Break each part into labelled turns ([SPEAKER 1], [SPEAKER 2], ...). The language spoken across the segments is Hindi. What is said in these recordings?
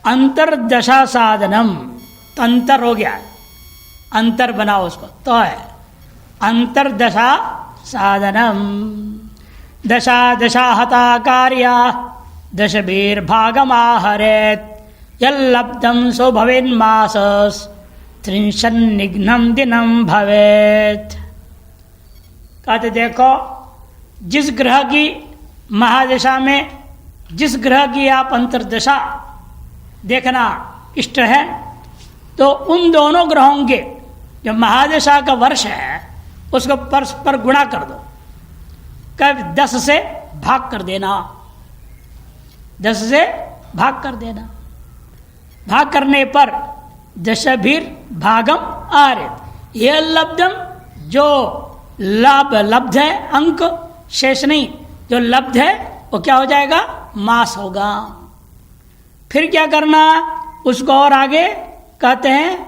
[SPEAKER 1] अंतर्दशा साधनम, तंतर हो गया, अंतर बनाओ उसको, तो है अंतर्दशा साधनम। दशा दशा हता कार्या दशभिर्भागमाहरेत् यल्लब्धं सो भवेन्मासस् त्रिंशन्निघ्नं दिनं भवेत्। कहते देखो, जिस ग्रह की महादशा में, जिस ग्रह की आप अंतर्दशा देखना इष्ट है, तो उन दोनों ग्रहों के जो महादशा का वर्ष है उसको परस्पर गुणा कर दो, कब 10 से भाग कर देना, 10 से भाग कर देना। भाग करने पर दशभिर्भागम आरेत, यह लब्धम, जो लाभ लब्ध है, अंक शेष नहीं, जो लब्ध है वो क्या हो जाएगा, मास होगा। फिर क्या करना, उसको और आगे कहते हैं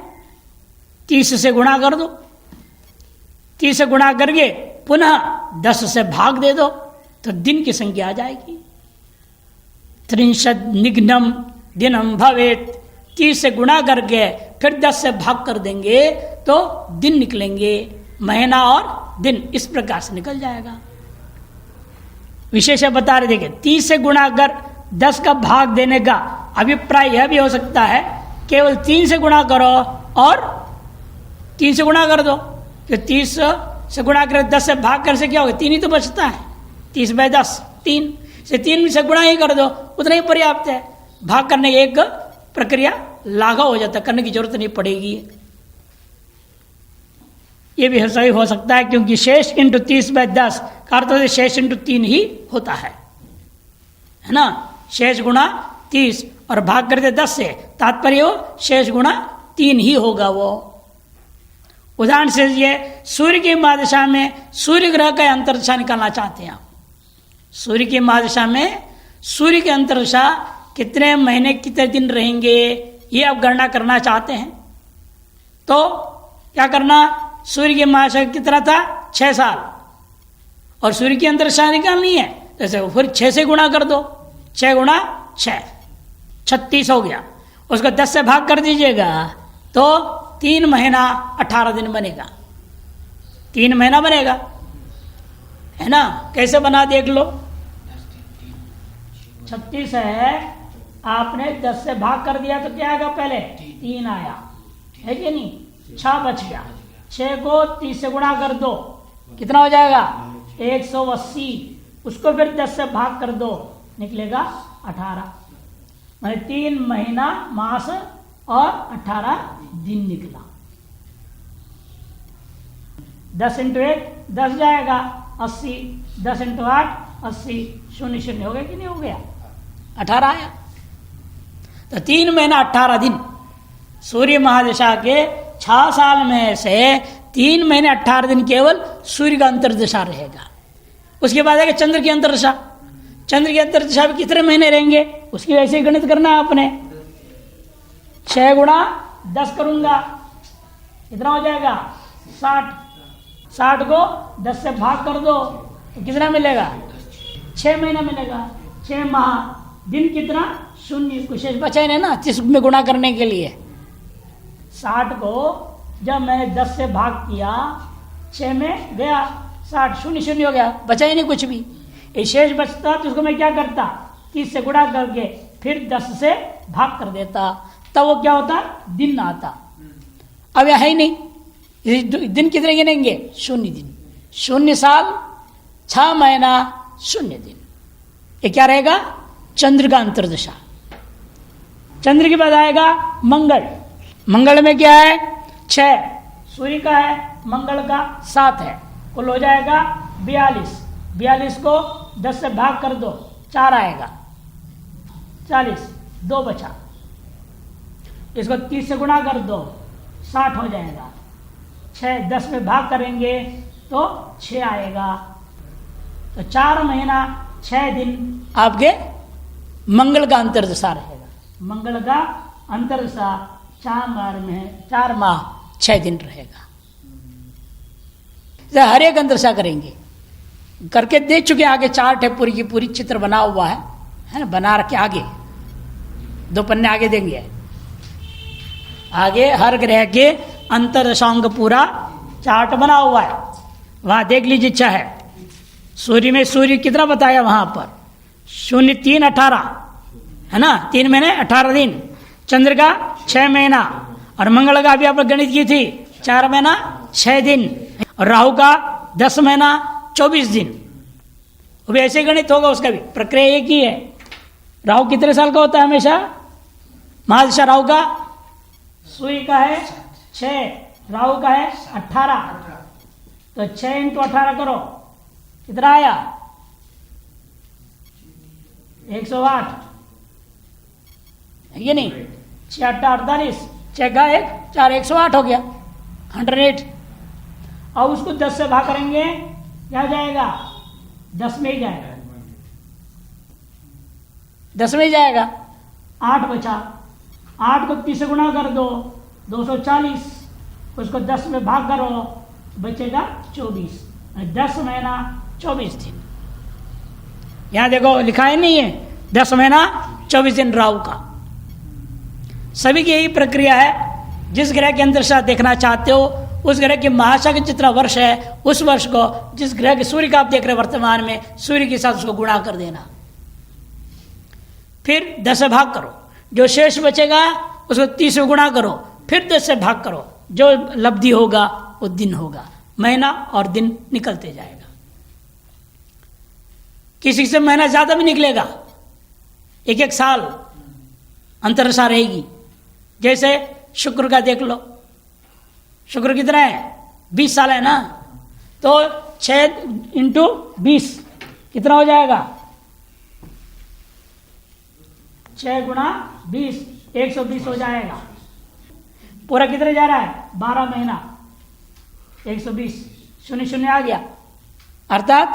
[SPEAKER 1] 30 से गुणा कर दो, 30 से गुणा करके पुनः 10 से भाग दे दो, तो दिन की संख्या आ जाएगी। 63 दिनम भवेत, 30 से गुणा करके फिर 10 से भाग कर देंगे तो दिन निकलेंगे, महीना और दिन इस प्रकार से निकल जाएगा। विशेष बता रहे, देखिए 30 से गुणा कर 10 का भाग देने का अभिप्राय यह भी हो सकता है केवल 3 से गुणा करो और 3 से गुणा कर दो, कि 30 से गुणा कर 10 से भाग कर से क्या होगा, 3 ही तो बचता है, 30/10 3 से 3 से गुणा ही कर दो, उतना ही पर्याप्त है। भाग करने की एक प्रक्रिया लाघव हो जाता, करने की जरूरत नहीं पड़ेगी। ये भी सही हो सकता है, क्योंकि शेष इंटू 30/10 का अर्थ होता है शेष इंटू 3 ही होता है ना। शेष गुणा 30 और भाग करते 10 से, तात्पर्य हो शेष गुणा 3 ही होगा वो। उदाहरण से ये सूर्य की महादशा में सूर्य ग्रह का अंतर्दशा निकालना चाहते हैं आप। सूर्य की महादशा में सूर्य के अंतर्दशा कितने महीने कितने दिन रहेंगे, ये आप गणना करना चाहते हैं, तो क्या करना, सूर्य की महादशा कितना था, 6 साल, और सूर्य की अंतर्दशा निकालनी है, जैसे फिर 6 से गुणा कर दो, 6 गुणा 6 36 हो गया, उसको 10 से भाग कर दीजिएगा तो 3 महीना 18 दिन बनेगा, 3 महीना बनेगा, है ना। कैसे बना देख लो, 36 है, आपने 10 से भाग कर दिया तो क्या आएगा, पहले 3 आया, है कि नहीं, 6 बच गया, 6 को 30 से गुणा कर दो, कितना हो जाएगा 180, उसको फिर 10 से भाग कर दो, निकलेगा 18, मैंने 3 महीना मास और 18 दिन निकला। 10 इंटू 1 10 जाएगा 80, 10 इंटू 8 80, 0 हो गया कि नहीं हो गया, 18 आया। तो 3 महीना 18 दिन सूर्य महादशा के 6 साल में से 3 महीने 18 दिन केवल सूर्य का अंतर्दशा रहेगा। उसके बाद आएगा चंद्र की अंतर्दशा, चंद्र की अंतर्दशा में कितने महीने रहेंगे, उसकी वैसे ही गणित करना है आपने। 6 गुणा 10 करूंगा, कितना हो जाएगा 60, 60 को 10 से भाग कर दो तो कितना मिलेगा, 6 महीना मिलेगा, 6 माह, दिन कितना 0, कुछ बचा ही नहीं ना 30 में गुणा करने के लिए। 60 को जब मैंने 10 से भाग किया, 6 में गया 60, 0 हो गया, बचा ही नहीं कुछ भी। ये शेष बचता तो उसको मैं क्या करता, 30 से गुणा करके फिर 10 से भाग कर देता, तब वो क्या होता, दिन आता। अब यह है ही नहीं, दिन कितने गिनेंगे, 0 दिन, 0 साल 6 महीना 0 दिन, ये क्या रहेगा, चंद्र का अंतर्दशा। चंद्र के बाद आएगा मंगल, मंगल में क्या है 6, सूर्य का है, मंगल का 7 है, कुल हो जाएगा 42, 42 को 10 से भाग कर दो 4 आएगा, 40, 2 बचा, इसको 30 से गुणा कर दो 60 हो जाएगा, 6 10 में भाग करेंगे तो 6 आएगा, तो 4 महीना 6 दिन आपके मंगल का अंतर्दशा रहेगा। मंगल का अंतर्दशा 4 माह 6 दिन रहेगा। हर एक अंतर्दशा करेंगे, करके देख चुके, आगे चार्ट है पूरी की पूरी, चित्र बना हुआ है ना, बना रखे आगे, 2 पन्ने आगे देंगे। आगे हर ग्रह के अंतरदशाओं का पूरा चार्ट बना हुआ है, वहां देख लीजिए। इच्छा है सूर्य में, सूर्य कितना बताया वहां पर 0 3 18 है ना, 3 महीने 18 दिन। चंद्र का 6 महीना, और मंगल का भी आप गणित की थी 4 महीना 6 दिन, और राहु का 10 महीना 24 दिन। वो भी ऐसे गणित होगा, उसका भी प्रक्रिया एक ही है। राहु कितने साल का होता है हमेशा? महादशा राहु का, सूर्य का है 6, राहु का है 18, तो 6 × 18 करो, कितना आया? 108 है ये नहीं? 6 8 48, 6 का 1 4, 108 हो गया, 108। और उसको 10 से भाग करेंगे, क्या जाएगा? 10 में ही जाएगा, 10 में ही जाएगा। 8 बचा, 8 को 30 से गुणा कर दो, 240, उसको 10 में भाग करो, बचेगा 24। 10 महीना 24 दिन। यहां देखो लिखा है नहीं है, 10 महीना 24 दिन राहु का। सभी की यही प्रक्रिया है। जिस ग्रह के अंतर्दशा देखना चाहते हो, उस ग्रह के महादशा का जितना वर्ष है, उस वर्ष को जिस ग्रह के सूर्य का आप देख रहे हैं वर्तमान में, सूर्य के साथ उसको गुणा कर देना, फिर 10 से भाग करो, जो शेष बचेगा उसको 30 से गुणा करो, फिर 10 से भाग करो, जो लब्धि होगा वो दिन होगा, महीना और दिन निकलते जाएगा। किसी से महीना ज्यादा भी निकलेगा, 1 साल अंतरदशा रहेगी। जैसे शुक्र का देख लो, शुक्र कितना है? 20 साल है ना, तो 6 × 20 कितना हो जाएगा? 6 × 20 120 हो जाएगा। पूरा कितने जा रहा है? 12 महीना 120, 0 0 आ गया, अर्थात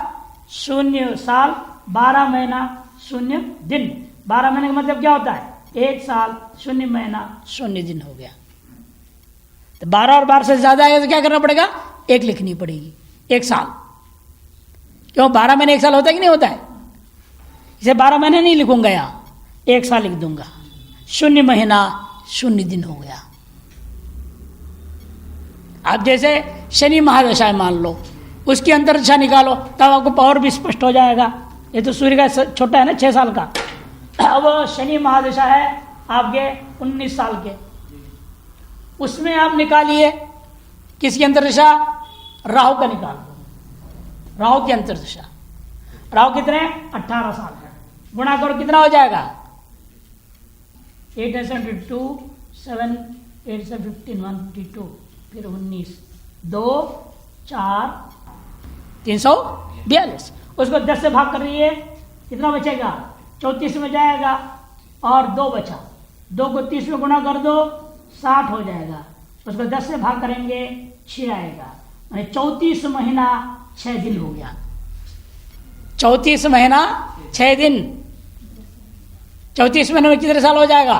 [SPEAKER 1] 0 साल 12 महीना 0 दिन। 12 महीने का मतलब क्या होता है? 1 साल 0 महीना 0 दिन हो गया। तो 12 और 12 से ज्यादा आएगा तो क्या करना पड़ेगा? 1 लिखनी पड़ेगी, 1 साल। क्यों? 12 महीने 1 साल होता है कि नहीं होता है? इसे 12 महीने नहीं लिखूंगा, यहां 1 साल लिख दूंगा। 0 महीना 0 दिन हो गया। आप जैसे शनि महादशा मान लो, उसकी अंतरदशा निकालो, तब आपको पावर भी स्पष्ट हो जाएगा। ये तो सूर्य का छोटा है ना, 6 साल का। अब शनि महादशा है आपके 19 साल के, उसमें आप निकालिए किसकी अंतरदशा? राहु का निकाल दो, राहु की अंतरदशा। राहु कितने? 18 साल है, गुणा करो, कितना हो जाएगा? 8 × 2 7 8 से 15 152, फिर 19 2 4 342। उसको 10 से भाग कर रही है, कितना बचेगा? 34 में जाएगा, और 2 बचा, 2 को 30 में गुणा कर दो, 60 हो जाएगा। उसको 10 से भाग करेंगे, 6 आएगा, 34 महीना 6 दिन हो गया। 34 महीना 6 दिन। 34 महीने में कितने साल हो जाएगा?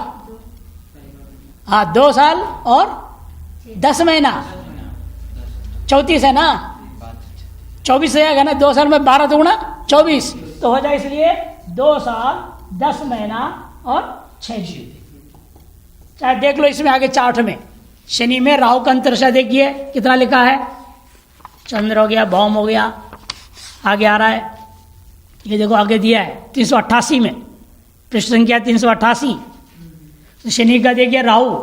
[SPEAKER 1] हाँ, 2 साल और 10 महीना। 34 है ना, 24 जाएगा ना, 2 साल में 12 दूना 24 तो हो जाए, इसलिए 2 साल 10 महीना और 6 दिन। चाहे देख लो इसमें आगे चार्ट में, शनि में राहु का अंतरदशा देखिए कितना लिखा है। चंद्र हो गया, भौम हो गया, आगे आ रहा है, ये देखो आगे दिया है 388 में, पृष्ठ संख्या 388। तो शनि का देखिए राहु,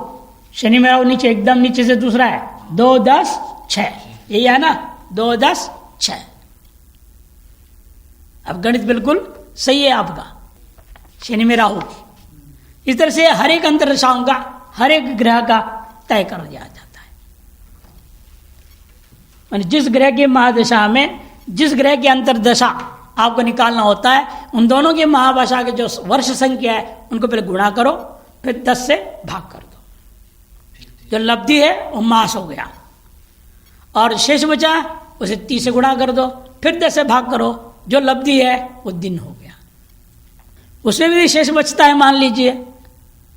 [SPEAKER 1] शनि में राहु नीचे, एकदम नीचे से दूसरा है, 2 10 6, यही है ना, 2 10 6। अब गणित बिल्कुल सही है आपका, शनि में राहु। इस तरह से हर एक अंतरदशाओं का, हर एक ग्रह का तय कर दिया जाता है। जिस ग्रह की महादशा में जिस ग्रह की अंतरदशा आपको निकालना होता है, उन दोनों की महादशा के जो वर्ष संख्या है उनको पहले गुणा करो, फिर 10 से भाग कर दो। जो लब्धि है वो मास हो गया, और शेष बचा उसे 30 से गुणा कर दो, फिर 10 से भाग करो, जो लब्धि है वो दिन हो गया। उसमें भी शेष बचता है, मान लीजिए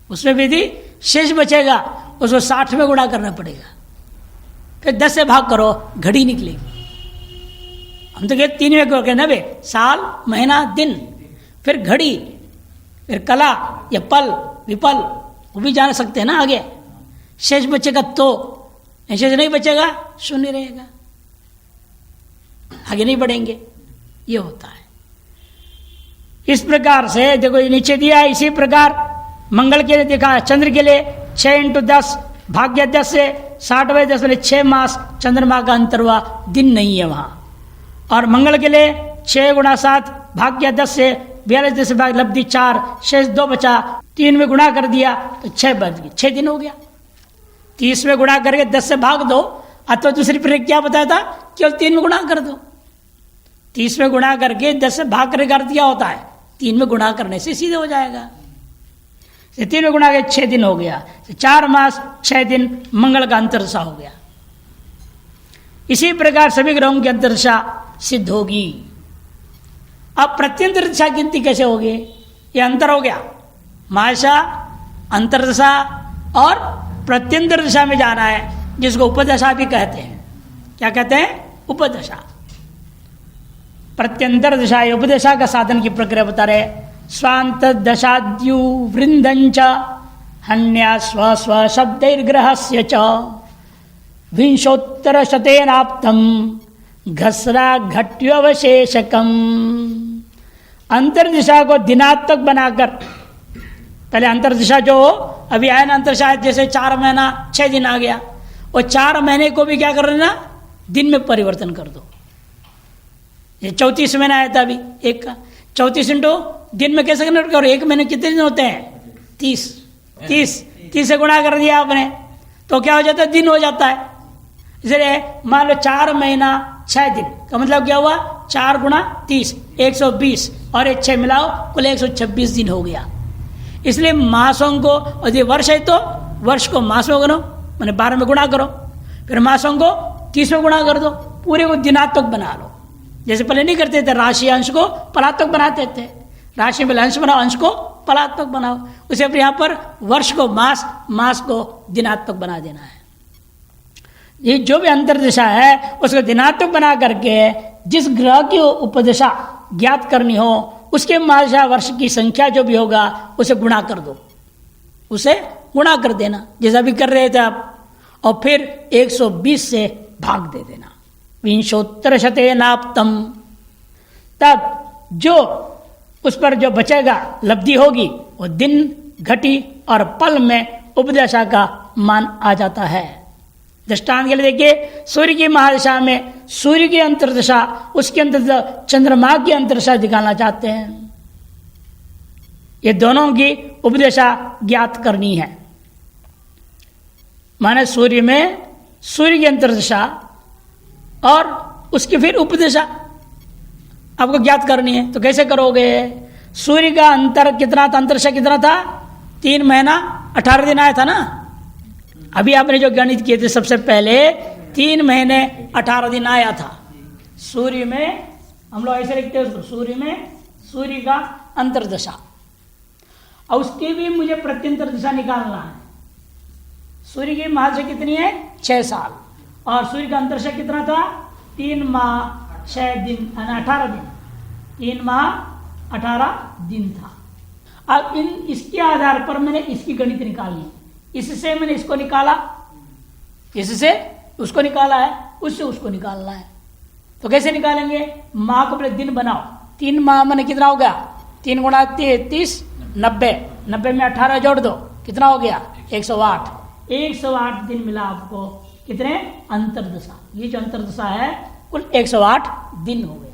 [SPEAKER 1] उसमें भी शेष बचेगा, उसको 60 में गुणा करना पड़ेगा, फिर 10 से भाग करो, घड़ी निकलेगी। हम तो कहते 3 में करके 90 साल महीना दिन, फिर घड़ी फिर कला या पल विपल वो भी जान सकते हैं ना आगे। शेष बचेगा तो, शेष नहीं बचेगा शून्य रहेगा, आगे नहीं बढ़ेंगे। ये होता है। इस प्रकार से देखो ये नीचे दिया है। इसी प्रकार मंगल के लिए देखा, चंद्र के लिए 6 × 10 भाग्य 10 से 60/10 6 मास चंद्रमा का अंतर हुआ, दिन नहीं है वहां। और मंगल के लिए 6 × 7 भाग्य 10 से 42 भाग लब्धि 4 शेष 2 बचा, 3 में गुणा कर दिया तो 6 बच गए, 6 दिन हो गया। 30 में गुणा करके 10 से भाग दो, अथवा दूसरी प्रक्रिया क्या बताया था, केवल 3 में गुणा कर दो। 30 में गुणा करके 10 से भाग करके अर्थ क्या होता है, 3 में गुणा करने से सीधे हो जाएगा। 3 में गुणा करके 6 दिन हो गया, 4 मास 6 दिन मंगल का अंतरदशा हो गया। इसी प्रकार सभी ग्रहों की अंतरदशा सिद्ध होगी। अब प्रत्यंतर दशा गिनती कैसे होगी, ये अंतर हो गया। महादशा, अंतरदशा और प्रत्यंतर दशा में जाना है, जिसको उपदशा भी कहते हैं। क्या कहते हैं, उपदशा। प्रत्यंतर दशा उपदशा का साधन की प्रक्रिया बता रहे। स्वांत दशाद्यु वृंदंच हन्या स्व स्व शब्दैर्ग्रहस्य च विंशोत्तर शतेनाप्तम घसरा घट्यवशेषकम। अंतर्दिशा को दिनात्मक बनाकर, पहले अंतर्दिशा जो अभी आया ना, अंतर्दिशा जैसे 4 महीना 6 दिन आ गया, और 4 महीने को भी क्या कर लेना, दिन में परिवर्तन कर दो। ये 34 महीना आया था अभी एक का, 34 इंटू दिन में कैसे कन्वर्ट करो, एक महीने कितने दिन होते हैं, 30 से गुणा कर दिया आपने तो क्या हो जाता है, दिन हो जाता है। इसलिए मान लो 4 महीना 6 दिन का मतलब क्या हुआ, 4 × 30 120 और 6 मिलाओ कुल 126 दिन हो गया। इसलिए मासों को, और ये वर्ष है तो वर्ष को मास में करो, मैंने 12 में गुणा करो, फिर मासों को 30 में गुणा कर दो, पूरे को दिनात्मक बना लो। जैसे पहले नहीं करते थे, राशि अंश को पलात्मक बनाते थे, राशि में अंश बनाओ, अंश को पलात्मक बनाओ। उसे फिर यहाँ पर वर्ष को मास, मास को दिनात्मक बना देना है। ये जो भी अंतर्दशा है उसको दिनात्मक बना करके जिस ग्रह की उपदशा ज्ञात करनी हो उसके महादशा वर्ष की संख्या जो भी होगा उसे गुणा कर दो, उसे गुणा कर देना जैसा भी कर रहे थे आप, और फिर 120 से भाग दे देना। विंशोत्तर शतेनाप्तम, तब जो उस पर जो बचेगा लब्धि होगी वो दिन, घटी और पल में उपदशा का मान आ जाता है। दृष्टांत के लिए देखिए, सूर्य की महादशा में सूर्य की अंतर्दशा, उसके अंतर्दशा चंद्रमा की अंतर्दशा निकालना चाहते हैं। ये दोनों की उपदशा ज्ञात करनी है। माने सूर्य में सूर्य की अंतर्दशा और उसकी फिर उपदशा आपको ज्ञात करनी है। तो कैसे करोगे, सूर्य का अंतर कितना था, अंतर्दशा कितना था, 3 महीना 18 दिन आया था ना। अभी आपने जो गणित किए थे सबसे पहले 3 महीने 18 दिन आया था। सूर्य में हम लोग ऐसे लिखते हैं उसको, सूर्य में सूर्य का अंतर्दशा, और उसकी भी मुझे प्रत्यंतर दिशा निकालना है। सूर्य की महादशा कितनी है, 6 साल, और सूर्य का अंतर्दशा कितना था, 3 माह 6 दिन 18 दिन, 3 माह 18 दिन था। अब इसके आधार पर मैंने इसकी गणित निकालनी, इससे मैंने इसको निकाला, इससे उसको निकाला है, उससे उसको निकालना है। तो कैसे निकालेंगे, माह को पहले दिन बनाओ, 3 माह मैंने कितना हो गया, 3 × 30 90, 90 में 18 जोड़ दो, कितना हो गया 108, 108 दिन मिला आपको, कितने अंतर्दशा, ये जो अंतर्दशा है कुल 108 दिन हो गया।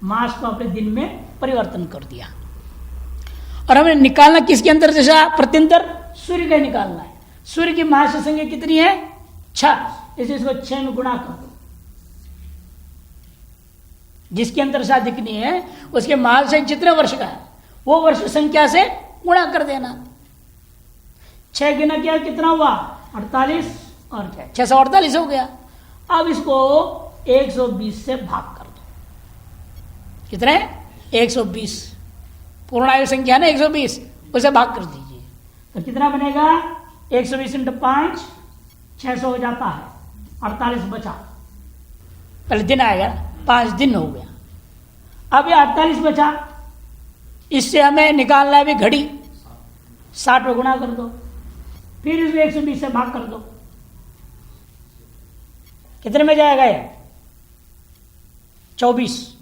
[SPEAKER 1] मास को अपने दिन में परिवर्तन कर दिया। और हमें निकालना किसकी अंतर्दशा, प्रत्यंतर सूर्य का निकालना है। सूर्य की महादशा संख्या कितनी है, 6, इसलिए इसको 6 में गुणा कर दो। जिसकी अंतर्दशा दिखनी है उसके महादशा जितने वर्ष का है वो वर्ष संख्या से गुणा कर देना। 6 गुना किया कितना हुआ, 48, और क्या 648 हो गया। अब इसको 120 से भाग कर दो, कितने 120, पूर्ण आयु संख्या ना 120, उसे भाग कर दीजिए तो कितना बनेगा, 120 × 5 600 हो जाता है, 48 बचा, पहले दिन आएगा 5 दिन हो गया। अब ये 48 बचा, इससे हमें निकालना है भी घड़ी, 60 में गुणा कर दो, फिर इसको 120 से भाग कर दो, कितने में जाएगा ये? 24।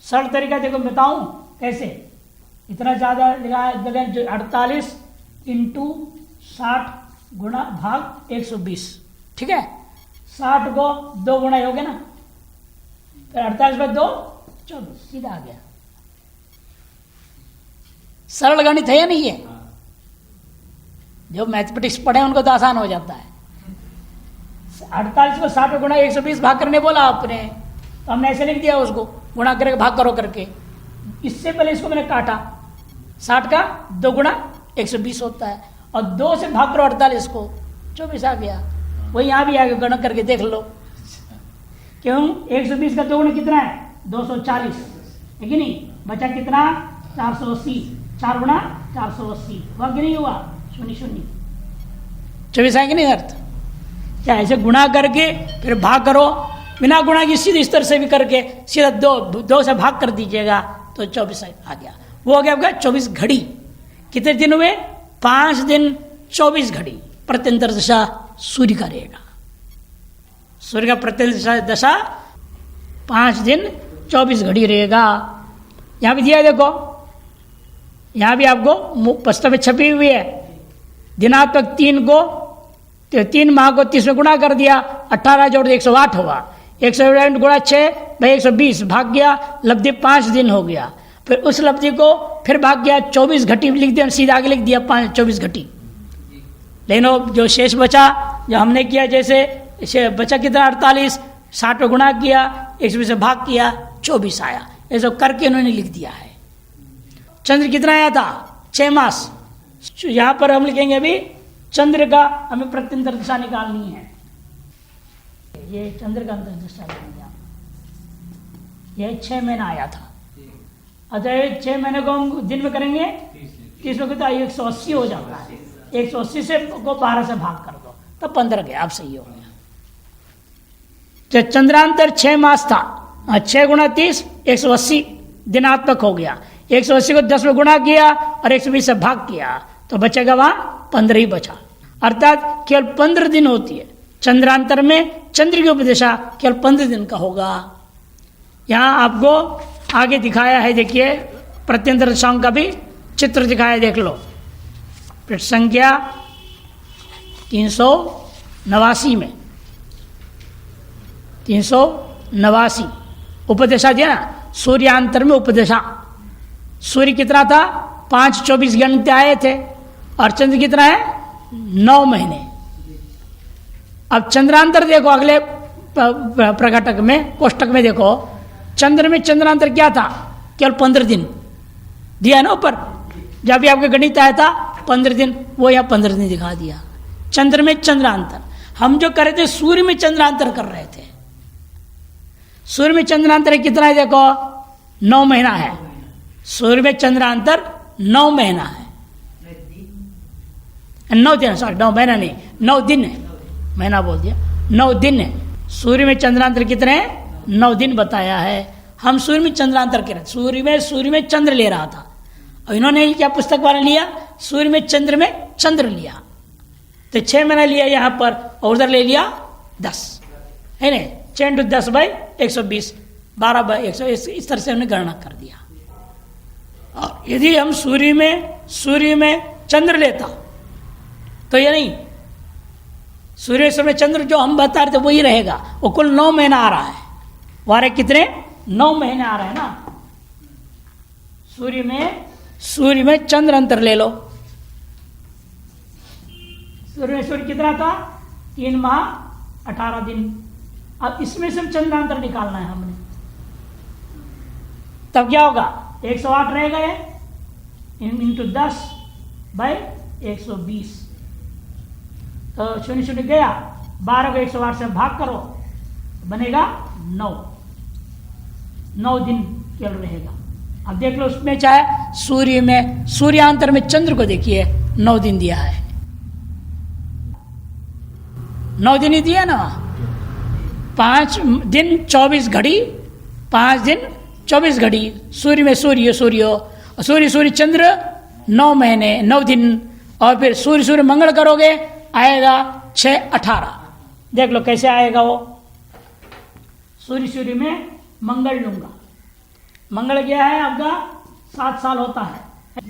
[SPEAKER 1] सरल तरीका देखो बताऊं कैसे, इतना ज्यादा लगा 48 इंटू 60 गुणा भाग 120, ठीक है। 60 को 2 गुणा हो गया ना, फिर 48 में 2 24, सीधा आ गया। सरल गणित है या नहीं है? जो मैथमेटिक्स पढ़े उनको तो आसान हो जाता है। 48 को 60 गुणा 120 भाग करने बोला आपने, तो हमने ऐसे लिख दिया उसको, गुणा करके भाग करो करके। इससे पहले इसको मैंने काटा, 60 का 2 गुणा 120 होता है, और 2 से भाग करो 48 को, 24 आ गया। वही यहाँ भी आ गया, गणना करके देख लो। क्यों? 120 का 2 गुणा कितना है? 240 है कि नहीं? बचा कितना? 480, 4 गुणा 480 हुआ कि नहीं हुआ? 0 0 24 है कि नहीं अर्थ? क्या ऐसे गुणा करके फिर भाग करो, बिना गुणा की सीधे स्तर से भी करके सीधा 2 से भाग कर दीजिएगा तो 24 आ गया। वो हो गया आपका 24 घड़ी। कितने दिन हुए? 5 दिन 24 घड़ी। प्रत्यंतर दशा सूर्य का रहेगा, सूर्य का प्रत्यंतर दशा 5 दिन 24 घड़ी रहेगा। यहां भी दिया देखो, यहां भी आपको पुस्तक में छपी हुई है। दिनात्मक 3 को 3 माह को 30 में गुणा कर दिया, 18 जोड़ 108 हुआ। 108 गुणा 6 भाई 120 भाग गया, लब्धि 5 दिन हो गया। फिर उस लब्धि को फिर भाग गया 24 घटी लिख दिया, सीधा आगे लिख दिया 24 घटी। लेकिन जो शेष बचा, जो हमने किया, जैसे बचा कितना 48, 60 में गुणा किया, 120 से भाग किया, 24 आया। ऐसा करके उन्होंने लिख दिया है। चंद्र कितना आया था? 6 मास। यहां पर हम लिखेंगे अभी चंद्र का, हमें प्रत्यंतर दिशा निकालनी है। ये चंद्र का अंतर दिशा लेंगे आप। ये 6 महीना आया था, अतः 6 महीने को हम दिन में करेंगे 30 में कितना? 180 हो जाता है। 180 से को 12 से भाग कर दो तो 15 गया, आप सही हो गया। जब चंद्रांतर 6 मास था, 6 गुणा 30 180 दिनात्मक हो गया। 180 को 10 में गुणा किया और 120 से भाग किया तो बचेगा वहां 15 ही बचा। अर्थात केवल 15 दिन होती है चंद्रांतर में। चंद्र की उपदशा केवल 15 दिन का होगा। यहां आपको आगे दिखाया है, देखिए प्रत्यंतर दशाओं का भी चित्र दिखाया, देख लो। पृष्ठ संख्या 389 में 389 उपदशा दिया ना, सूर्यांतर में उपदशा। सूर्य कितना था? 5-24 घंटे आए थे, और चंद्र कितना है? 9 महीने। अब चंद्रांतर देखो, अगले प्रकटक में, कोष्टक में देखो, चंद्र में चंद्रांतर क्या था? केवल 15 दिन दिया ना ऊपर, जब भी आपके गणित आया था 15 दिन, वो यहाँ 15 दिन दिखा दिया। चंद्र में चंद्रांतर हम जो कर रहे थे, सूर्य में चंद्रांतर कर रहे थे। सूर्य में चंद्रांतर कितना है? देखो 9 महीना है। सूर्य में चंद्रांतर 9 महीना है, 9 दिन, सॉरी 9 महीना नहीं, 9 दिन है, महीना बोल दिया, 9 दिन है। सूर्य में चंद्रांतर कितने हैं? 9 दिन बताया है। हम सूर्य में चंद्रांतर के रहे, सूर्य में चंद्र ले रहा था। और इन्होंने क्या पुस्तक वाले लिया? सूर्य में चंद्र लिया, तो 6 महीना लिया यहाँ पर, और उधर ले लिया 10, है ना? 6 × 10 / 120, 12/100, इस तरह से हमने गणना कर दिया। और यदि हम सूर्य में चंद्र लेता तो ये नहीं, सूर्य में चंद्र जो हम बता रहे थे वही रहेगा। वो कुल 9 महीना आ रहा है। वारे कितने? 9 महीने आ रहे हैं ना। सूर्य में चंद्र अंतर ले लो। सूर्य कितना था? 3 माह 18 दिन। अब इसमें से चंद्रांतर निकालना है हमने, तब क्या होगा? 108 रहेगा ये, इंटू 10/120, तो 0 0 गया। 12 को 108 से भाग करो, बनेगा 9 दिन केवल रहेगा। अब देख लो उसमें, चाहे सूर्यांतर में चंद्र को देखिए, 9 दिन दिया है, 9 दिन ही दिया ना। 5 दिन 24 घड़ी, 5 दिन 24 घड़ी, सूर्य में सूर्य, सूर्य चंद्र 9 महीने 9 दिन, और फिर सूर्य मंगल करोगे आएगा 6-18। देख लो कैसे आएगा वो। सूर्य में मंगल लूंगा, मंगल क्या है आपका 7 साल होता है,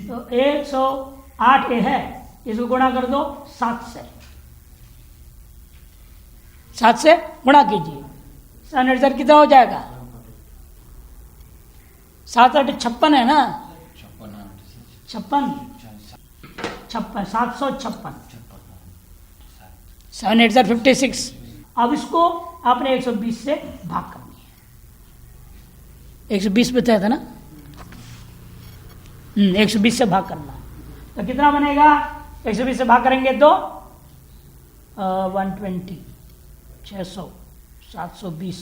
[SPEAKER 1] तो 108 ये है, इसको गुणा कर दो 7 से गुणा कीजिए, 7 कितना हो जाएगा, 7 8 56 है ना, 56 756, 7 8 56। अब इसको आपने 120 से भाग करनी है, 120 बताया था ना, 120 से भाग करना, तो कितना बनेगा, 120 से भाग करेंगे तो 120, 600, 720,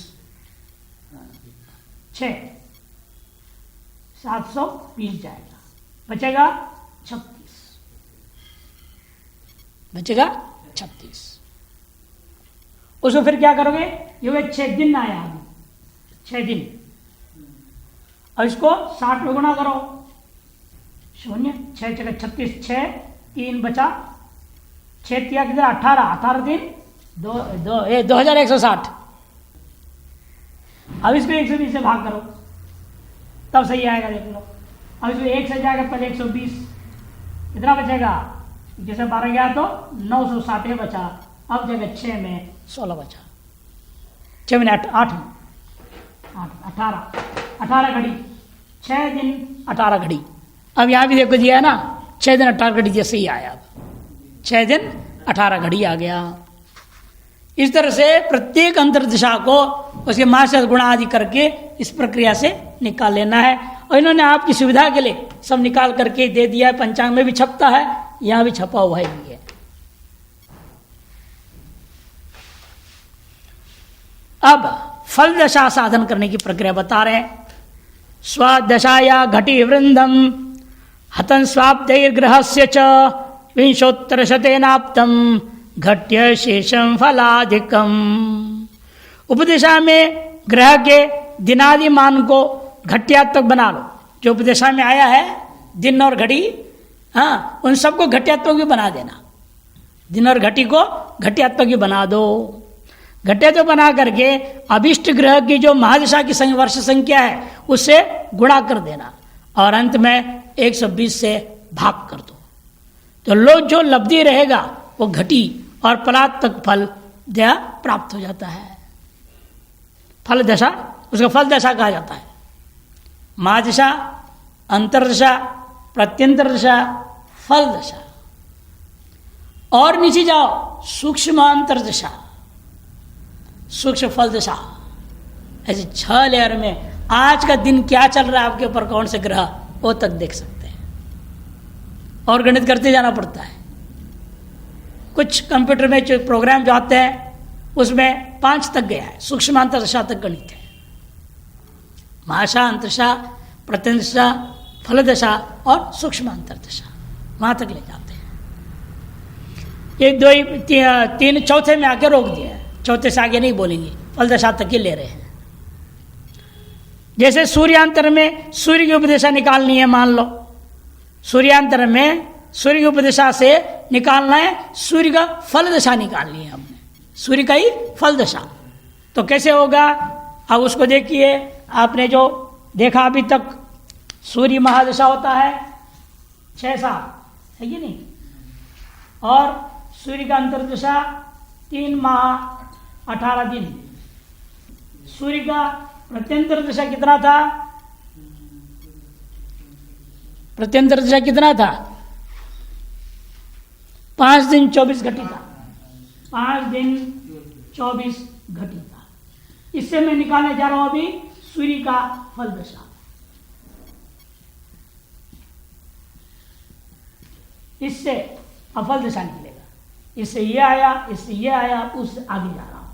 [SPEAKER 1] 720 जाएगा, बचेगा 36। उसको फिर क्या करोगे, ये 6 दिन आया अभी, 6 दिन, अब इसको 60 में गुणा करो, 0, 6 जगह 36, 6 3 बचा, 6 तिया किधर 18 दिन 2160। अब इसको 120 से भाग करो तब सही आएगा, देख लो। अब इसको 1 से जाएगा पहले 120, कितना बचेगा, जैसे 12 गया तो 960 बचा, अब जगह 6 में 16 बचा, 6 में 8 18 घड़ी, 6 दिन 18 घड़ी। अब यहाँ भी देखो दिया है ना, 6 दिन 18 घड़ी जैसे ही आया, अब 6 दिन 18 घड़ी आ गया। इस तरह से प्रत्येक अंतर्दशा को उसके मास गुणा आदि करके इस प्रक्रिया से निकाल लेना है, और इन्होंने आपकी सुविधा के लिए सब निकाल करके दे दिया है। पंचांग में भी छपता है, यहाँ भी छपा हुआ है ये। अब फल दशा साधन करने की प्रक्रिया बता रहे हैं। स्वदशाया घटी वृंदम हतन स्वाब्दैर्ग्रहस्य च विंशोत्तर शतेनाप्तम घट्य शेषम फलाधिकम। उपदिशा में ग्रह के दिनादि मान को घट्यात्मक बना लो, जो उपदिशा में आया है दिन और घड़ी, हाँ, उन सबको घट्यात्मक भी बना देना, दिन और घटी को घट्यात्मक भी बना दो। घट्यात्मक बना करके अभिष्ट ग्रह की जो महादशा की वर्ष संख्या है उससे गुणा कर देना, और अंत में 120 से भाग कर दो, तो लो जो लब्धि रहेगा वो घटी और फलात्मक फल दया प्राप्त हो जाता है। फल दशा, उसका फल दशा कहा जाता है। महादशा, अंतर्दशा, प्रत्यंतर दशा, फल दशा। और नीचे जाओ, सूक्ष्म अंतर्दशा, सूक्ष्म फल दशा। ऐसे 6 लेयर में आज का दिन क्या चल रहा है आपके ऊपर, कौन से ग्रह, वो तक देख सकते हैं, और गणित करते जाना पड़ता है। कुछ कंप्यूटर में जो प्रोग्राम जो आते हैं उसमें 5 तक गया है, सूक्ष्म अंतर्दशा तक गणित है। महादशा, अंतर्दशा, प्रत्यंतदशा, फल दशा और सूक्ष्म अंतर्दशा, वहां तक ले जाते हैं। ये 2 3 चौथे में आके रोक दिया है, चौथे से आगे नहीं बोलेंगे, फल दशा तक ही ले रहे हैं। जैसे सूर्यांतर में सूर्य की उपदशा निकालनी है, मान लो सूर्यांतर में सूर्य की उपदशा से निकालना है, सूर्य का फल दशा निकालनी है हमने, सूर्य का ही फल दशा, तो कैसे होगा। अब उसको देखिए, आपने जो देखा अभी तक, सूर्य महादशा होता है 6 साल, है कि नहीं, और सूर्य का अंतर्दशा 3 माह 18 दिन। सूर्य का प्रत्यंतर दशा कितना था, प्रत्यंतर दशा कितना था, 5 दिन 24 घटी था, 5 दिन 24 घटी था। इससे मैं निकालने जा रहा हूं अभी सूर्य का फल दशा। इससे अफल दशा निकलेगा, इससे ये आया, इससे ये आया, उससे आगे जा रहा हूं।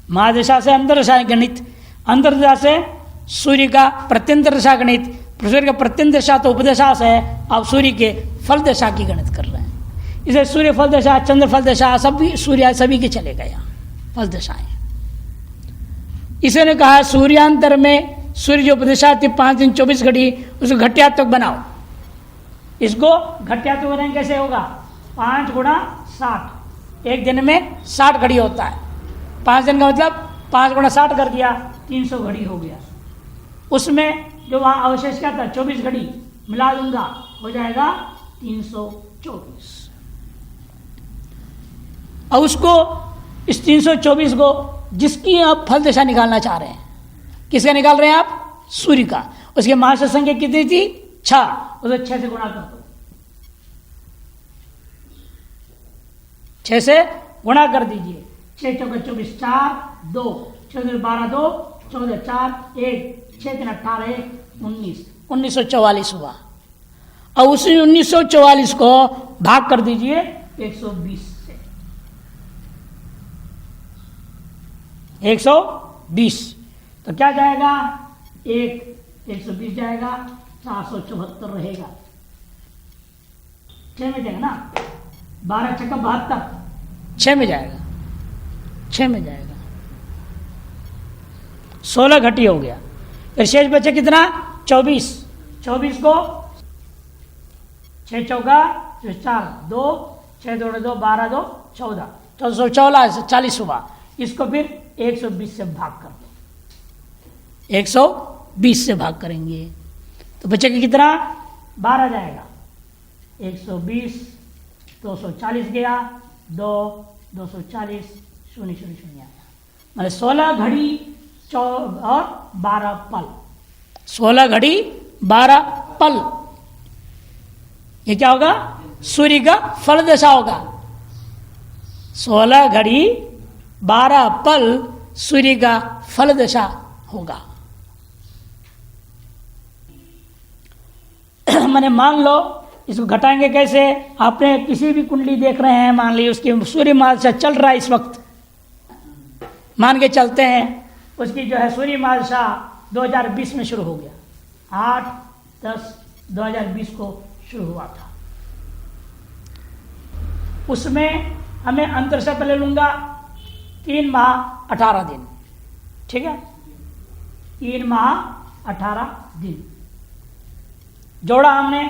[SPEAKER 1] महादशा से अंतर्दशा गणित, अंतर्दशा से सूर्य का प्रत्यंतर दशा गणित, सूर्य का प्रत्यंतर दशा तो उपदशा से है, आप सूर्य के फल दशा की गणित कर रहे हैं। इसे सूर्य फल दशा, चंद्र फल दशा, सब भी सूर्य सभी के चलेगा यहाँ फल दशाएं। इसे कहा सूर्यांतर में सूर्य जो उपदिशा थी 5 दिन 24 घड़ी, उसको घट्यात्मक बनाओ। इसको घट्यात्मक बनाएंगे कैसे होगा? 5 गुणा 60, एक दिन में 60 घड़ी होता है। 5 दिन का मतलब 5 गुणा 60 कर दिया, 300 घड़ी हो गया। उसमें जो वहां अवशेष क्या था 24 घड़ी मिला दूंगा, हो जाएगा 324। और उसको इस 324 को जिसकी आप फल दशा निकालना चाह रहे हैं, किसका निकाल रहे हैं आप? सूर्य का। उसके महाशय संख्या कितनी थी? 6, उसे 6 से गुणा कर दो। 6 से गुणा कर दीजिए। 6 चौके 24, 4 2, 6 12 2, 14 4 1, 6 3 18 1, 19, 1944 हुआ। और उसी 1944 को भाग कर दीजिए 120 से। 120 तो क्या जाएगा? 120 जाएगा, 474 रहेगा। 6 में जाएगा ना, 12 छक्का 72, 6 में जाएगा, 6 में जाएगा। 16 घटी हो गया। फिर शेष बचे कितना? 24। 24 को 6 चौका 4 2, 6 2 2 12 2 14, 1440 हुआ। इसको फिर 120 से भाग कर दो। 120 से भाग करेंगे तो बचेगा कितना? 12 जाएगा। 120 240 गया, 2 240 0 0 0 आया। मतलब 16 घड़ी और 12 पल। 16 घड़ी 12 पल। ये क्या होगा? सूर्य का फल दशा होगा। 16 घड़ी 12 पल सूर्य का फल दशा होगा। मैंने मान लो इसको घटाएंगे कैसे? आपने किसी भी कुंडली देख रहे हैं, मान ली उसकी सूर्य महादशा चल रहा है इस वक्त, मान के चलते हैं उसकी जो है सूर्य महादशा 2020 में शुरू हो गया। 8/10/2020 को शुरू हुआ था। उसमें हमें अंतर से पहले लूंगा 3 माह 18 दिन, ठीक है? 3 माह 18 दिन जोड़ा हमने।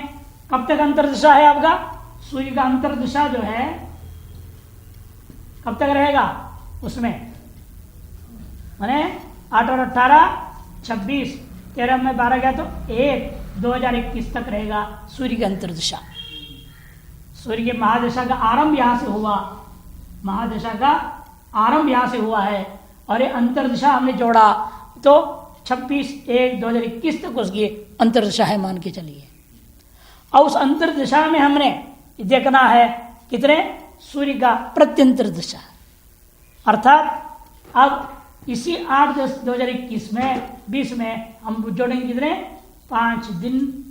[SPEAKER 1] कब तक अंतर्दशा है आपका? सूर्य का अंतर्दशा जो है कब तक रहेगा? उसमें माने 8 और 18 26, 13 में 12 गया तो 1/2021 तक रहेगा सूर्य की अंतर्दशा। सूर्य की महादशा का आरंभ यहां से हुआ, महादशा का आरंभ यहां से हुआ है। और ये अंतर्दशा हमने जोड़ा तो 26/1/2021 तक उसकी अंतर्दशा है, मान के चलिए। और उस अंतर्दशा में हमने देखना है कितने? सूर्य का प्रत्यंतर दशा। अर्थात अब इसी 8/10/2021 में 20 में हम जोड़ेंगे कितने? 5 दिन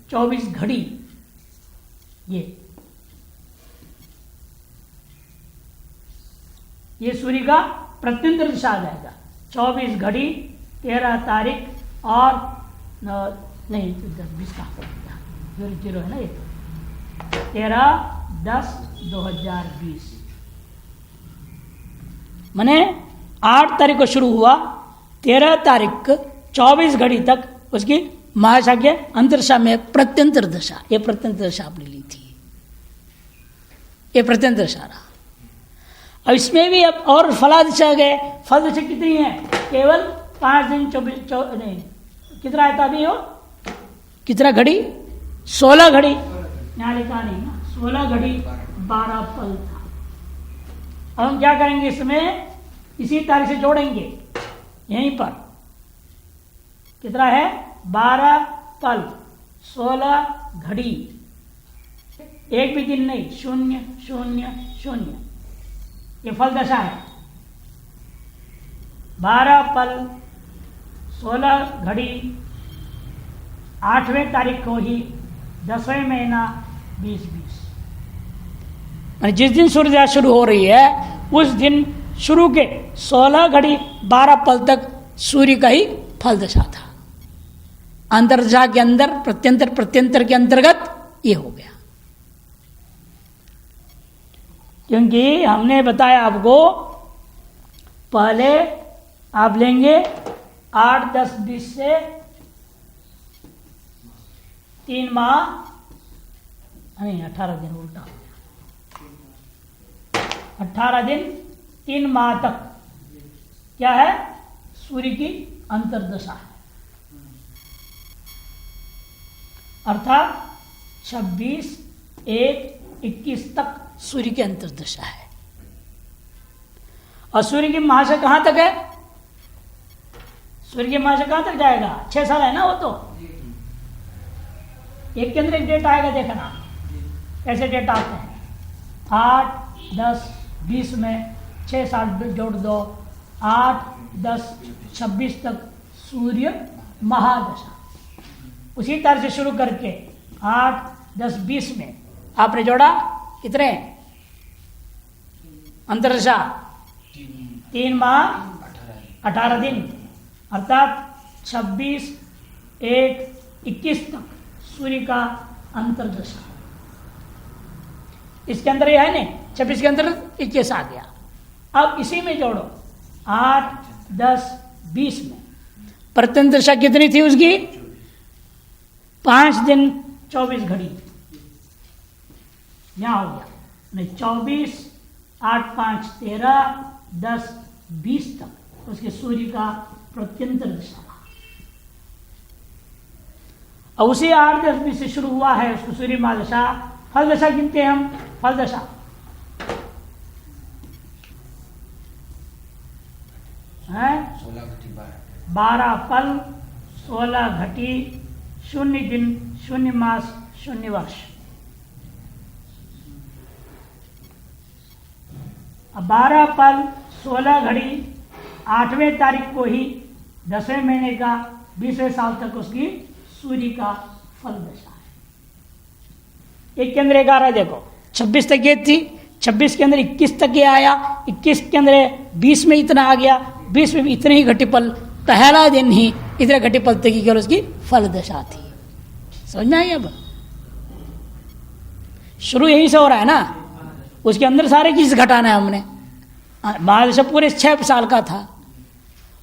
[SPEAKER 1] 24 घड़ी। ये सूर्य का प्रत्यंतर दशा आ जाएगा। 24 घड़ी 13 तारीख और नहीं 20 का 0 है ना, ये 13/10/2020 माने 8 तारीख को शुरू हुआ, 13 तारीख 24 घड़ी तक उसकी महादशा के अंतरदशा में प्रत्यंतर दशा। ये प्रत्यंतर दशा आपने ली थी, ये प्रत्यंतर दशा रहा। अब इसमें भी अब और फलादशा गए। फल दशा कितनी है? केवल 5 दिन 24 नहीं, कितना आया था अभी? हो कितना घड़ी? 16 घड़ी। यहाँ लिखा नहीं ना, 16 घड़ी 12 पल था। अब हम क्या करेंगे? इसमें इसी तारीख से जोड़ेंगे। यहीं पर कितना है? 12 पल 16 घड़ी, एक भी दिन नहीं, 0 0 0। ये फल दशा है। 12 पल 16 घड़ी 8वें तारीख को ही 10वें महीना 2020, जिस दिन सूर्योदय शुरू हो रही है उस दिन शुरू के 16 घड़ी 12 पल तक सूर्य का ही फल दशा था। अंतर्दशा के अंदर प्रत्यंतर, प्रत्यंतर के अंतर्गत ये हो गया। क्योंकि हमने बताया आपको पहले आप लेंगे 8, 10, 20 से 3 माह, नहीं 18 दिन उल्टा, 18 दिन 3 माह तक क्या है, सूर्य की अंतर्दशा है। अर्थात 26, 1, 21 तक सूर्य की अंतर्दशा है। और सूर्य की महाशय कहां तक है, सूर्य की महाशय कहां तक जाएगा, 6 साल है ना वो तो। एक के अंदर एक डेट आएगा, देखना कैसे डेट आते हैं। 8, 10, 20 में 6 साल जोड़ दो, 8, 10, 26 तक सूर्य महादशा। उसी तरह से शुरू करके 8, 10, 20 में आपने जोड़ा कितने अंतरदशा, 3 माह 18 दिन, अर्थात 26, 1, 21 तक सूर्य का अंतर्दशा। इसके अंदर ये है नहीं, 26 के अंदर 21 आ गया। अब इसी में जोड़ो 8, 10, 20 में प्रत्यंतदशा कितनी थी उसकी, 5 दिन 24 घड़ी, यहां हो गया नहीं 24, 8, 5, 13, 10, 20 तक उसके सूर्य का प्रत्यंतर दशा। और उसी 8, 10, 20 से शुरू हुआ है उसको सूर्य महादशा। फल दशा गिनते हैं हम, फल दशा है 12 फल, 16 घटी, 0 दिन, 0 मास, 0 वर्ष। अब 12 फल, 16 घड़ी, 8वें तारीख को ही 10वें महीने का 20वें साल तक उसकी सूर्य का फल दशा है। एक के अंदर 11 देखो, 26 तक ये थी, 26 के अंदर 21 तक ये आया, 21 के अंदर 20 में इतना आ गया, 20 में भी इतने ही घटिपल, पहला दिन ही इतने घटिपल तक की केवल उसकी फल दशा थी। समझ में आई? अब शुरू यहीं से हो रहा है ना, उसके अंदर सारे चीज घटाना है हमने। महादशा पूरे 6 साल का था,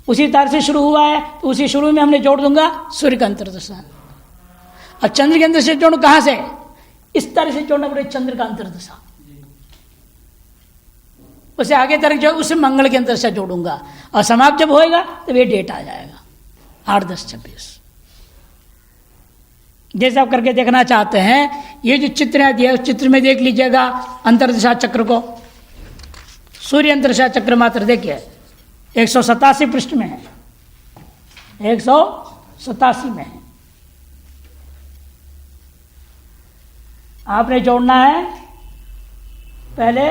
[SPEAKER 1] उसी तरह से शुरू हुआ है, तो उसी शुरू में हमने जोड़ दूंगा सूर्य का अंतर्दशा। और चंद्र के अंदर से जोड़ो कहां से, इस तरह से जोड़ना पड़ेगा चंद्र का अंतर्दशा। उसे आगे तरह जो उसे मंगल के अंदर से जोड़ूंगा, और समाप्त जब होएगा तब ये डेट आ जाएगा 8, 10, 26। जैसे आप करके देखना चाहते हैं, ये जो चित्र दिया उस चित्र में देख लीजिएगा अंतर्दशा चक्र को। सूर्य अंतर्दशा चक्र मात्र देखिए 187 पृष्ठ में है, 187 में है। आपने जोड़ना है, पहले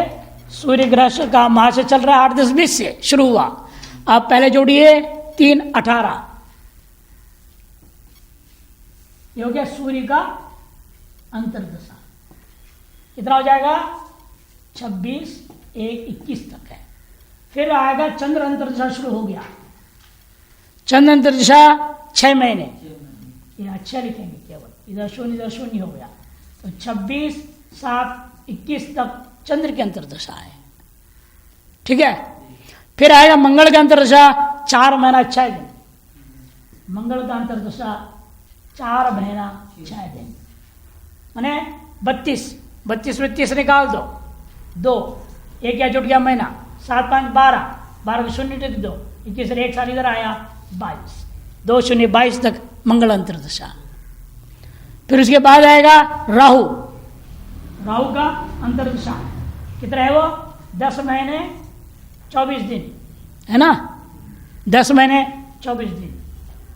[SPEAKER 1] सूर्य ग्रह का माह से चल रहा है 8, 10, 20 से शुरू हुआ। आप पहले जोड़िए 3, 18, ये हो गया सूर्य का अंतर्दशा। कितना हो जाएगा, 26, 1, 21 तक है। फिर आएगा चंद्र अंतर्दशा शुरू हो गया, चंद्र अंतर्दशा 6 महीने, ये अच्छा लिखेंगे केवल, इधर 0, इधर 0 हो गया, तो 26, 7, 21 तक चंद्र की अंतर्दशा है। ठीक है। फिर आएगा मंगल का अंतर्दशा 4 महीना 6 दिन, मंगल का अंतर्दशा 4 महीना 6 दिन, माने 32 में 30 निकाल दो, 2, 1 या जुट गया महीना, 7, 5, 12, 12 को 0 टिक दो, 21 से 1 साल इधर आया 22, 2, 0, 22 तक मंगल अंतर्दशा। फिर उसके बाद आएगा राहु, राहु का अंतर्दशा कितना है वो, 10 महीने 24 दिन है ना, 10 महीने 24 दिन।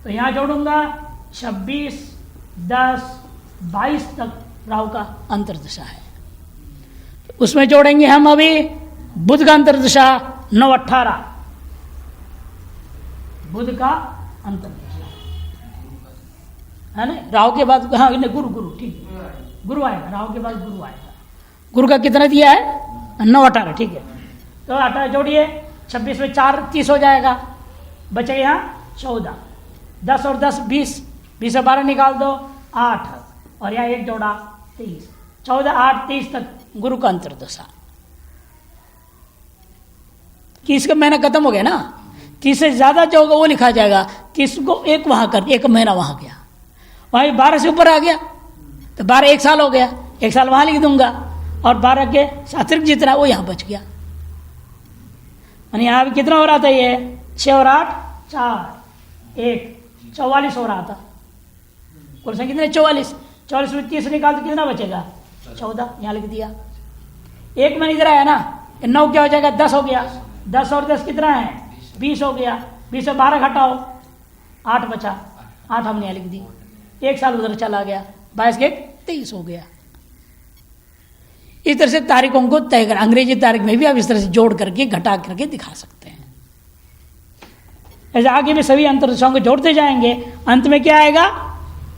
[SPEAKER 1] तो यहां जोड़ूंगा 26, 10, 22 तक राहु का अंतर्दशा है। उसमें जोड़ेंगे हम अभी बुध का अंतर्दशा 9, 18, बुध का अंतर्दशा है ना। राहु के बाद हाँ गुरु, ठीक है, गुरु आएगा, राहु के बाद गुरु आएगा। गुरु का कितना दिया है, 9, 18, ठीक है। तो 18 जोड़िए, 26 में 4, 30 हो जाएगा, बचे यहाँ 14, 10 और 10 20, 20 से 12 निकाल दो 8, और यहाँ 1 जोड़ा 23, 14, 8, 23 तक गुरु का अंतर्दशा। कि इसका महीना खत्म हो गया ना, 30 से ज़्यादा जो होगा वो लिखा जाएगा। 30 को एक वहाँ कर, एक महीना वहाँ गया, वहीं 12 से ऊपर आ गया तो 12 एक साल हो गया, एक साल वहाँ लिख दूंगा और 12 के अतिरिक्त जितना वो यहाँ बच गया। यानी यहाँ भी कितना हो रहा था, ये 6 और 8 4 1 44 हो रहा था। कुल संख्या कितने, 44। 44 में 30 निकाल तो कितना बचेगा, 14, यहाँ लिख दिया। एक में इधर आया ना, 9 क्या हो जाएगा, 10 हो गया। 10 और 10 कितना है, 20 हो गया। 20 से 12 घटाओ, 8 बचा, 8 हमने यहाँ लिख दी। एक साल उधर चला गया, 22 के 23 हो गया। इस तरह से तारीखों को तय कर, अंग्रेजी तारीख में भी आप इस तरह से जोड़ करके घटा करके दिखा सकते हैं। ऐसे आगे भी सभी अंतर्दशाओं को जोड़ते जाएंगे, अंत में क्या आएगा,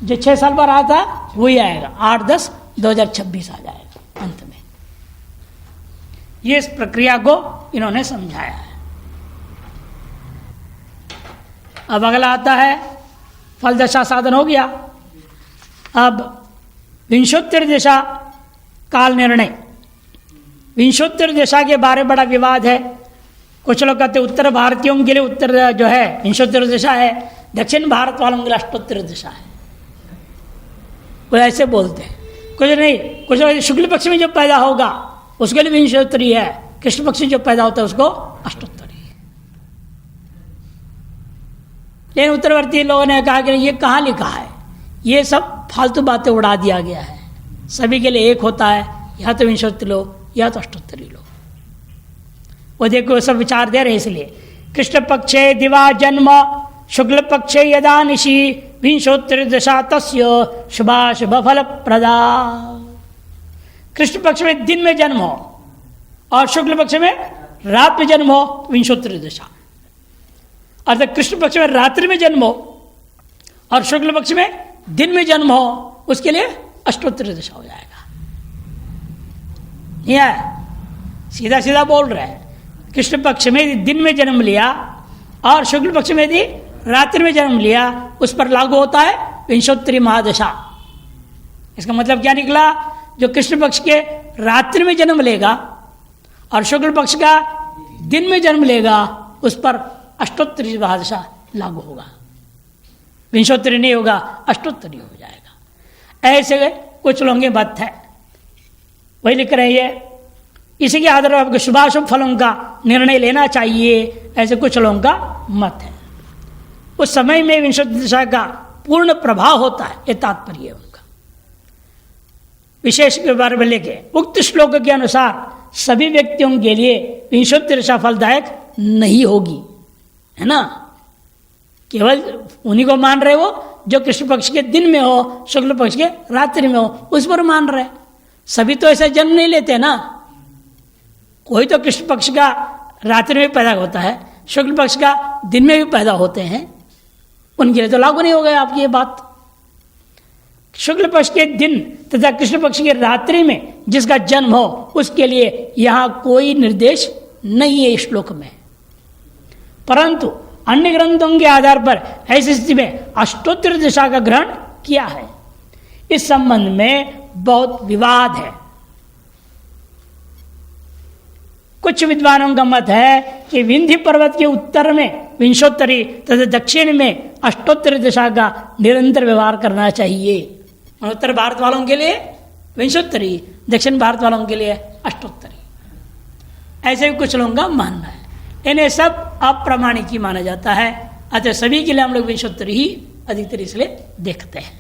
[SPEAKER 1] जो 6 साल पर रहा था वही आएगा, 8-10-2026 आ जाएगा अंत में। ये इस प्रक्रिया को इन्होंने समझाया है। अब अगला आता है फल दशा साधन हो गया। अब विंशोत्तर दशा काल निर्णय। विंशोत्तर दशा के बारे में बड़ा विवाद है। कुछ लोग कहते उत्तर भारतीयों के लिए उत्तर जो है विंशोत्तर दशा है, दक्षिण भारत वालों के लिए अष्टोत्तर दशा है, वो ऐसे बोलते हैं। कुछ नहीं, कुछ लोग शुक्ल पक्ष में जो पैदा होगा उसके लिए विंशोत्तरी है, कृष्ण पक्ष में जो पैदा होता है उसको अष्टोत्तरी है। लेकिन उत्तरवर्ती लोगों ने कहा कि ये कहाँ लिखा है, ये सब फालतू बातें उड़ा दिया गया है, सभी के लिए एक होता है, या तो विंशोत्तरी लो या तो अष्टोत्तरी लो। वो देखो सब विचार दे रहे, इसलिए कृष्ण पक्षे दिवा जन्म शुक्ल पक्षे यदा निशि विंशोत्तरी दशा तस्य शुभाशुभ फल प्रदा। कृष्ण पक्ष में दिन में जन्म हो और शुक्ल पक्ष में रात में जन्म हो, विंशोत्तरी दशा। अर्थात कृष्ण पक्ष में रात्रि में जन्म हो और शुक्ल पक्ष में दिन में जन्म हो, उसके लिए अष्टोत्तरी दशा हो जाएगा। यह सीधा सीधा बोल रहे हैं, कृष्ण पक्ष में दिन में जन्म लिया और शुक्ल पक्ष में यदि रात्रि में जन्म लिया, उस पर लागू होता है विंशोत्तरी महादशा। इसका मतलब क्या निकला, जो कृष्ण पक्ष के रात्रि में जन्म लेगा और शुक्ल पक्ष का दिन में जन्म लेगा, उस पर अष्टोत्तरी महादशा लागू होगा, विंशोत्तरी नहीं होगा, अष्टोत्तरी हो जाएगा। ऐसे कुछ लोगों के मत है, वही लिख रहे हैं। इसी के आधार पर आपको शुभाशुभ फलों का निर्णय लेना चाहिए, ऐसे कुछ लोगों का मत है। उस समय में विंशोत्तरी दशा का पूर्ण प्रभाव होता है, ये तात्पर्य है उनका। विशेष के बारे में लेके उक्त श्लोक के अनुसार सभी व्यक्तियों के लिए विंशोत्तरी दशा फलदायक नहीं होगी, है ना। केवल उन्हीं को मान रहे हो जो कृष्ण पक्ष के दिन में हो, शुक्ल पक्ष के रात्रि में हो, उस पर मान रहे। सभी तो ऐसा जन्म नहीं लेते ना, कोई तो कृष्ण पक्ष का रात्रि में पैदा होता है, शुक्ल पक्ष का दिन में भी पैदा होते हैं, उनके लिए तो लागू नहीं हो गया आपकी ये बात। शुक्ल पक्ष के दिन तथा कृष्ण पक्ष के रात्रि में जिसका जन्म हो, उसके लिए यहां कोई निर्देश नहीं है इस श्लोक में। परंतु अन्य ग्रंथों के आधार पर ऐसी स्थिति में अष्टोत्तरी दशा का ग्रहण किया है। इस संबंध में बहुत विवाद है। कुछ विद्वानों का मत है कि विंध्य पर्वत के उत्तर में विंशोत्तरी तथा दक्षिण में अष्टोत्तरी दशा का निरंतर व्यवहार करना चाहिए। उत्तर भारत वालों के लिए विंशोत्तरी, दक्षिण भारत वालों के लिए अष्टोत्तरी, ऐसे भी कुछ लोगों का मानना है। इन्हें सब अप्रामाणिक ही माना जाता है, अतः सभी के लिए हम लोग विंशोत्तरी ही अधिकतर इसलिए देखते हैं।